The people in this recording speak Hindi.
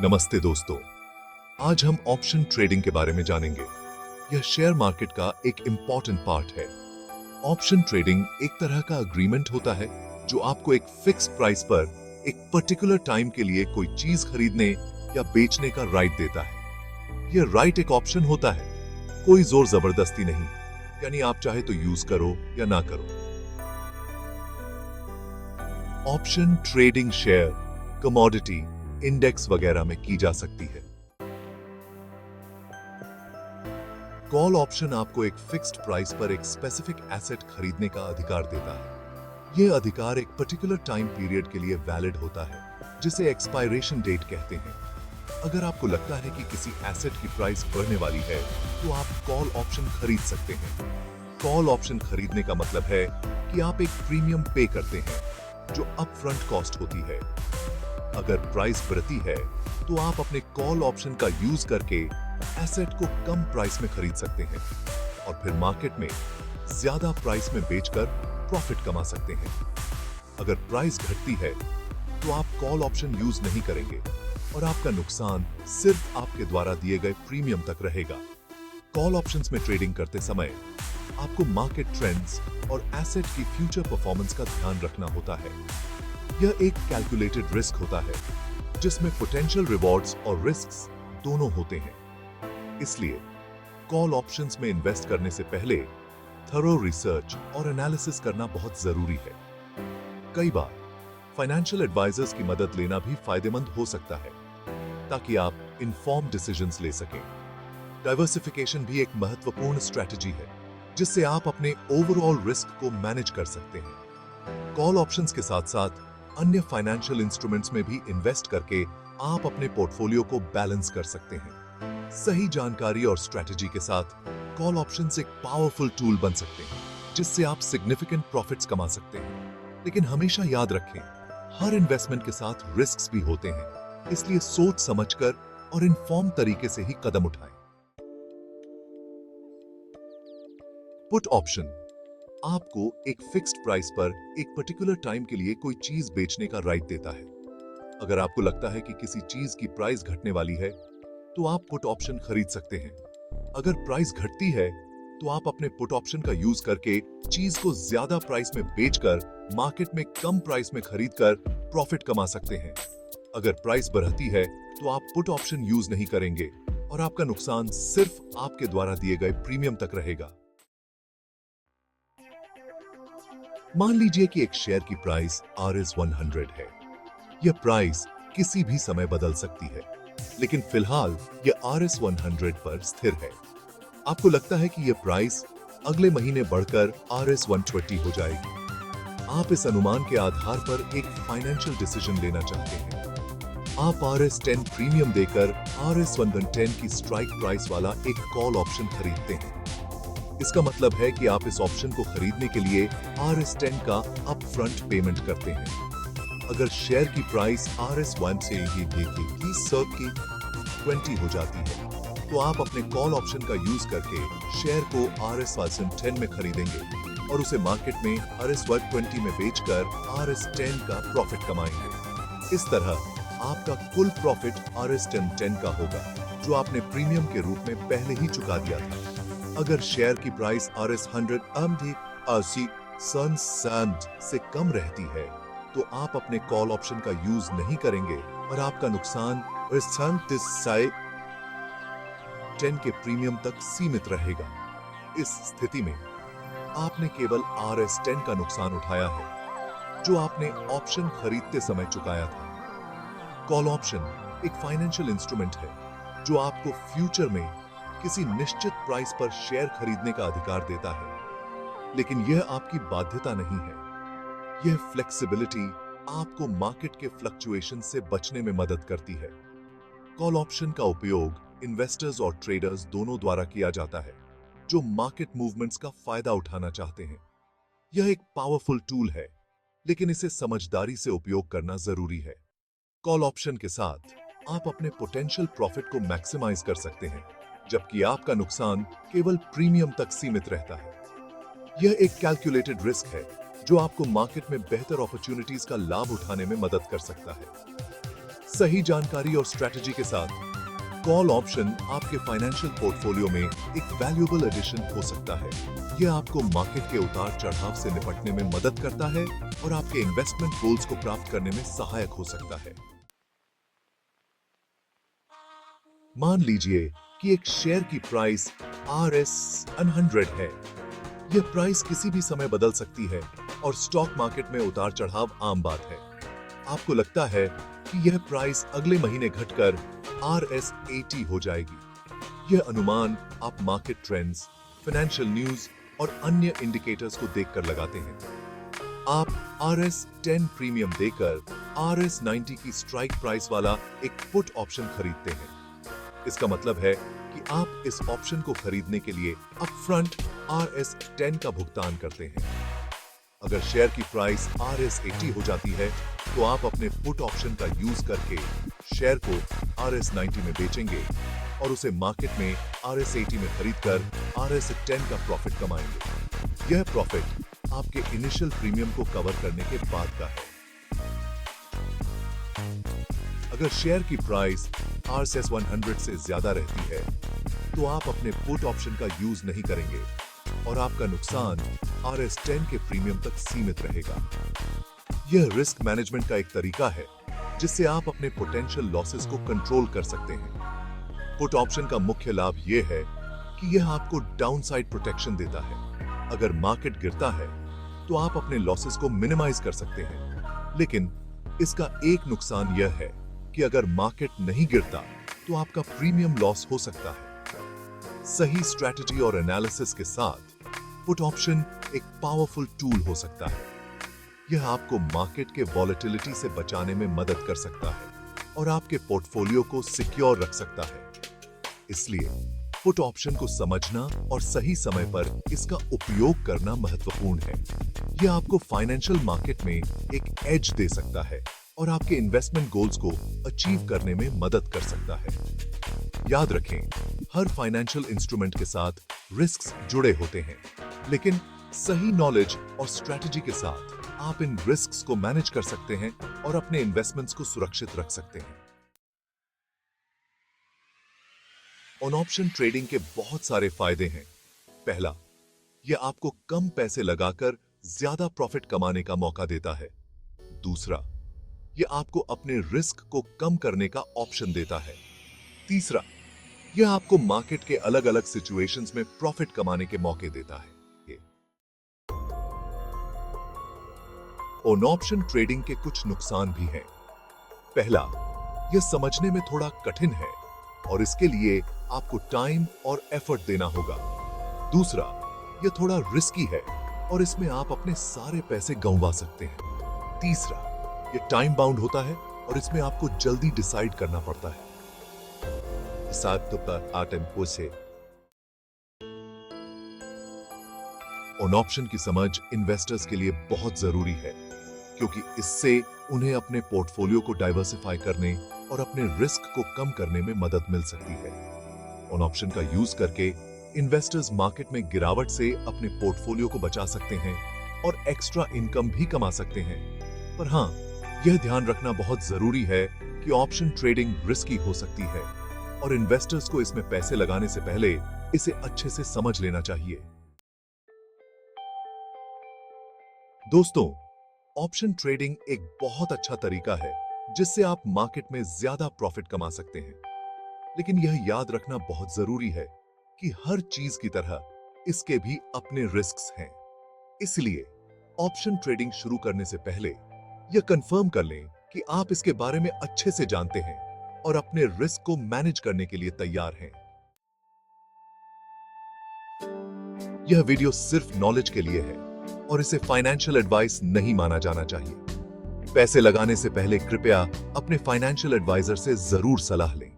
नमस्ते दोस्तों, आज हम ऑप्शन ट्रेडिंग के बारे में जानेंगे। यह शेयर मार्केट का एक इंपॉर्टेंट पार्ट है। ऑप्शन ट्रेडिंग एक तरह का अग्रीमेंट होता है जो आपको एक फिक्स प्राइस पर एक पर्टिकुलर टाइम के लिए कोई चीज खरीदने या बेचने का राइट देता है। यह राइट एक ऑप्शन होता है, कोई जोर जबरदस्ती नहीं, यानी आप चाहे तो यूज करो या ना करो। Option trading share, commodity, index वगैरह में की जा सकती है। कॉल ऑप्शन आपको एक फिक्स्ड प्राइस पर एक स्पेसिफिक एसेट खरीदने का अधिकार देता है। यह अधिकार एक पर्टिकुलर टाइम पीरियड के लिए वैलिड होता है, जिसे एक्सपायरेशन डेट कहते हैं। अगर आपको लगता है कि किसी एसेट की प्राइस बढ़ने वाली है, तो आप कॉल ऑप्शन खरीद सकते हैं। कॉल ऑप्शन खरीदने का मतलब है कि आप एक प्रीमियम पे करते हैं, जो अपफ्रंट कॉस्ट होती है। अगर प्राइस बढ़ती है, तो आप अपने कॉल ऑप्शन का यूज करके एसेट को कम प्राइस में खरीद सकते हैं और फिर मार्केट में ज्यादा प्राइस में बेचकर प्रॉफिट कमा सकते हैं। अगर प्राइस घटती है, तो आप कॉल ऑप्शन यूज नहीं करेंगे और आपका नुकसान सिर्फ आपके द्वारा दिए गए प्रीमियम तक रहेगा। कॉल ऑप्शंस में ट्रेडिंग करते समय आपको मार्केट ट्रेंड्स और एसेट की फ्यूचर परफॉर्मेंस का ध्यान रखना होता है। यह एक कैलकुलेटेड रिस्क होता है, जिसमें पोटेंशियल रिवॉर्ड्स और रिस्क्स दोनों होते हैं। इसलिए कॉल ऑप्शंस में इन्वेस्ट करने से पहले थरो रिसर्च और एनालिसिस करना बहुत जरूरी है। कई बार फाइनेंशियल एडवाइजर्स की मदद लेना भी फायदेमंद हो सकता है, ताकि आप इन्फॉर्म्ड डिसीजंस ले सकें। डाइवर्सिफिकेशन भी एक महत्वपूर्ण स्ट्रेटजी है, जिससे आप अपने ओवरऑल रिस्क को मैनेज कर सकते हैं। कॉल ऑप्शंस के साथ साथ अन्य फाइनेंशियल इंस्ट्रूमेंट्स में भी इन्वेस्ट करके आप अपने पोर्टफोलियो को बैलेंस कर सकते हैं। सही जानकारी और स्ट्रेटजी के साथ कॉल ऑप्शंस एक पावरफुल टूल बन सकते हैं, जिससे आप सिग्निफिकेंट प्रॉफिट्स कमा सकते हैं। लेकिन हमेशा याद रखें, हर इन्वेस्टमेंट के साथ रिस्क्स भी होते हैं, इसलिए सोच समझकर और इन्फॉर्म तरीके से ही कदम उठाएं। पुट ऑप्शन आपको एक फिक्स्ड प्राइस पर एक पर्टिकुलर टाइम के लिए कोई चीज बेचने का राइट देता है। अगर आपको लगता है कि किसी चीज की प्राइस घटने वाली है, तो आप पुट ऑप्शन खरीद सकते हैं। अगर प्राइस घटती है, तो आप अपने पुट ऑप्शन का यूज करके चीज को ज्यादा प्राइस में बेचकर मार्केट में कम प्राइस में खरीदकर प्रॉफिट कमा सकते हैं। अगर प्राइस बढ़ती है, तो आप पुट ऑप्शन यूज नहीं करेंगे और आपका नुकसान सिर्फ आपके द्वारा दिए गए प्रीमियम तक रहेगा। मान लीजिए कि एक शेयर की प्राइस RS100 है। यह प्राइस किसी भी समय बदल सकती है, लेकिन फिलहाल यह RS100 पर स्थिर है। आपको लगता है कि यह प्राइस अगले महीने बढ़कर RS120 हो जाएगी। आप इस अनुमान के आधार पर एक फाइनेंशियल डिसीजन लेना चाहते हैं। आप RS10 प्रीमियम देकर RS110 की स्ट्राइक प्राइस वाला एक कॉल ऑप्शन खरीदते हैं। इसका मतलब है कि आप इस ऑप्शन को खरीदने के लिए RS10 का अपफ्रंट पेमेंट करते हैं। अगर शेयर की प्राइस RS1 से ही 20 हो जाती है, तो आप अपने कॉल ऑप्शन का यूज करके शेयर को RS110 में खरीदेंगे और उसे मार्केट में RS120 में बेचकर RS10 का प्रॉफिट कमाएंगे। इस तरह आपका कुल प्रॉफिट RS10 का होगा, जो आपने प्रीमियम के रूप में पहले ही चुका दिया था। अगर शेयर की प्राइस RS100 से कम रहती है, तो आप अपने कॉल ऑप्शन का यूज नहीं करेंगे और आपका नुकसान RS10 के प्रीमियम तक सीमित रहेगा। इस स्थिति में आपने केवल RS10 का नुकसान उठाया है, जो आपने ऑप्शन खरीदते समय चुकाया था। कॉल ऑप्शन एक फाइनेंशियल इंस्ट्रूमेंट है, जो आपको फ्यूचर में किसी निश्चित प्राइस पर शेयर खरीदने का अधिकार देता है, लेकिन यह आपकी बाध्यता नहीं है। यह फ्लेक्सिबिलिटी आपको मार्केट के फ्लक्चुएशन से बचने में मदद करती है। कॉल ऑप्शन का उपयोग इन्वेस्टर्स और ट्रेडर्स दोनों द्वारा किया जाता है, जो मार्केट मूवमेंट्स का फायदा उठाना चाहते हैं। यह एक पावरफुल टूल है, लेकिन इसे समझदारी से उपयोग करना जरूरी है। कॉल ऑप्शन के साथ आप अपने पोटेंशियल प्रॉफिट को मैक्सिमाइज कर सकते हैं, जबकि आपका नुकसान केवल प्रीमियम तक सीमित रहता है। यह एक कैलकुलेटेड रिस्क है, जो आपको मार्केट में बेहतर अपॉर्चुनिटीज का लाभ उठाने में मदद कर सकता है। सही जानकारी और स्ट्रेटजी के साथ कॉल ऑप्शन आपके फाइनेंशियल पोर्टफोलियो में एक वैल्यूएबल एडिशन हो सकता है। यह आपको मार्केट के उतार चढ़ाव से निपटने में मदद करता है और आपके इन्वेस्टमेंट गोल्स को प्राप्त करने में सहायक हो सकता है। मान लीजिए कि एक शेयर की प्राइस RS100 है। यह प्राइस किसी भी समय बदल सकती है और स्टॉक मार्केट में उतार चढ़ाव आम बात है। आपको लगता है कि यह प्राइस अगले महीने घटकर RS80 हो जाएगी। यह अनुमान आप मार्केट ट्रेंड्स, फाइनेंशियल न्यूज और अन्य इंडिकेटर्स को देखकर लगाते हैं। आप RS10 प्रीमियम देकर RS90 की स्ट्राइक प्राइस वाला एक पुट ऑप्शन खरीदते हैं। इसका मतलब है कि आप इस ऑप्शन को खरीदने के लिए अपफ्रंट RS10 का भुगतान करते हैं। अगर शेयर की प्राइस RS80 हो जाती है तो आप अपने पुट ऑप्शन का यूज करके शेयर को RS90 में बेचेंगे और उसे मार्केट में RS80 में खरीदकर RS10 का प्रॉफिट कमाएंगे। यह प्रॉफिट आपके इनिशियल प्रीमियम को कवर करने के बाद का है। अगर शेयर की प्राइस RS100 से ज्यादा रहती है तो आप अपने पुट ऑप्शन का यूज नहीं करेंगे और आपका नुकसान RS10 के प्रीमियम तक सीमित रहेगा। यह रिस्क मैनेजमेंट का एक तरीका है जिससे आप अपने पोटेंशियल लॉसेस को कंट्रोल कर सकते हैं। पुट ऑप्शन का मुख्य लाभ यह है कि यह आपको डाउनसाइड प्रोटेक्शन देता है। अगर मार्केट गिरता है तो आप अपने लॉसेस को मिनिमाइज कर सकते हैं, लेकिन इसका एक नुकसान यह है कि अगर मार्केट नहीं गिरता तो आपका प्रीमियम लॉस हो सकता है। सही स्ट्रेटजी और एनालिसिस के साथ पुट ऑप्शन एक पावरफुल टूल हो सकता है। यह आपको मार्केट के वॉलेटिलिटी से बचाने में मदद कर सकता है और आपके पोर्टफोलियो को सिक्योर रख सकता है। इसलिए पुट ऑप्शन को समझना और सही समय पर इसका उपयोग करना महत्वपूर्ण है। यह आपको फाइनेंशियल मार्केट में एक एज दे सकता है और आपके इन्वेस्टमेंट गोल्स को अचीव करने में मदद कर सकता है। याद रखें, हर फाइनेंशियल इंस्ट्रूमेंट के साथ रिस्क्स जुड़े होते हैं, लेकिन सही नॉलेज और स्ट्रेटजी के साथ आप इन रिस्क्स को मैनेज कर सकते हैं और अपने इन्वेस्टमेंट्स को सुरक्षित रख सकते हैं। ऑन ऑप्शन ट्रेडिंग के बहुत सारे फायदे हैं। पहला, यह आपको कम पैसे लगाकर ज्यादा प्रॉफिट कमाने का मौका देता है। दूसरा, यह आपको अपने रिस्क को कम करने का ऑप्शन देता है। तीसरा, यह आपको मार्केट के अलग अलग सिचुएशंस में प्रॉफिट कमाने के मौके देता है। ऑन ऑप्शन ट्रेडिंग के कुछ नुकसान भी हैं। पहला, यह समझने में थोड़ा कठिन है और इसके लिए आपको टाइम और एफर्ट देना होगा। दूसरा, यह थोड़ा रिस्की है और इसमें आप अपने सारे पैसे गंवा सकते हैं। तीसरा, यह टाइम बाउंड होता है और इसमें आपको जल्दी डिसाइड करना पड़ता है। ऑन ऑप्शन की समझ इन्वेस्टर्स के लिए बहुत जरूरी है, क्योंकि इससे उन्हें अपने पोर्टफोलियो को डाइवर्सिफाई करने और अपने रिस्क को कम करने में मदद मिल सकती है। ऑन ऑप्शन का यूज करके इन्वेस्टर्स मार्केट में गिरावट से अपने पोर्टफोलियो को बचा सकते हैं और एक्स्ट्रा इनकम भी कमा सकते हैं। पर हां, यह ध्यान रखना बहुत जरूरी है कि ऑप्शन ट्रेडिंग रिस्की हो सकती है और इन्वेस्टर्स को इसमें पैसे लगाने से पहले इसे अच्छे से समझ लेना चाहिए। दोस्तों, ऑप्शन ट्रेडिंग एक बहुत अच्छा तरीका है जिससे आप मार्केट में ज्यादा प्रॉफिट कमा सकते हैं, लेकिन यह याद रखना बहुत जरूरी है कि हर चीज की तरह इसके भी अपने रिस्क्स हैं। इसलिए ऑप्शन ट्रेडिंग शुरू करने से पहले यह कंफर्म कर लें कि आप इसके बारे में अच्छे से जानते हैं और अपने रिस्क को मैनेज करने के लिए तैयार हैं। यह वीडियो सिर्फ नॉलेज के लिए है और इसे फाइनेंशियल एडवाइस नहीं माना जाना चाहिए। पैसे लगाने से पहले कृपया अपने फाइनेंशियल एडवाइजर से जरूर सलाह लें।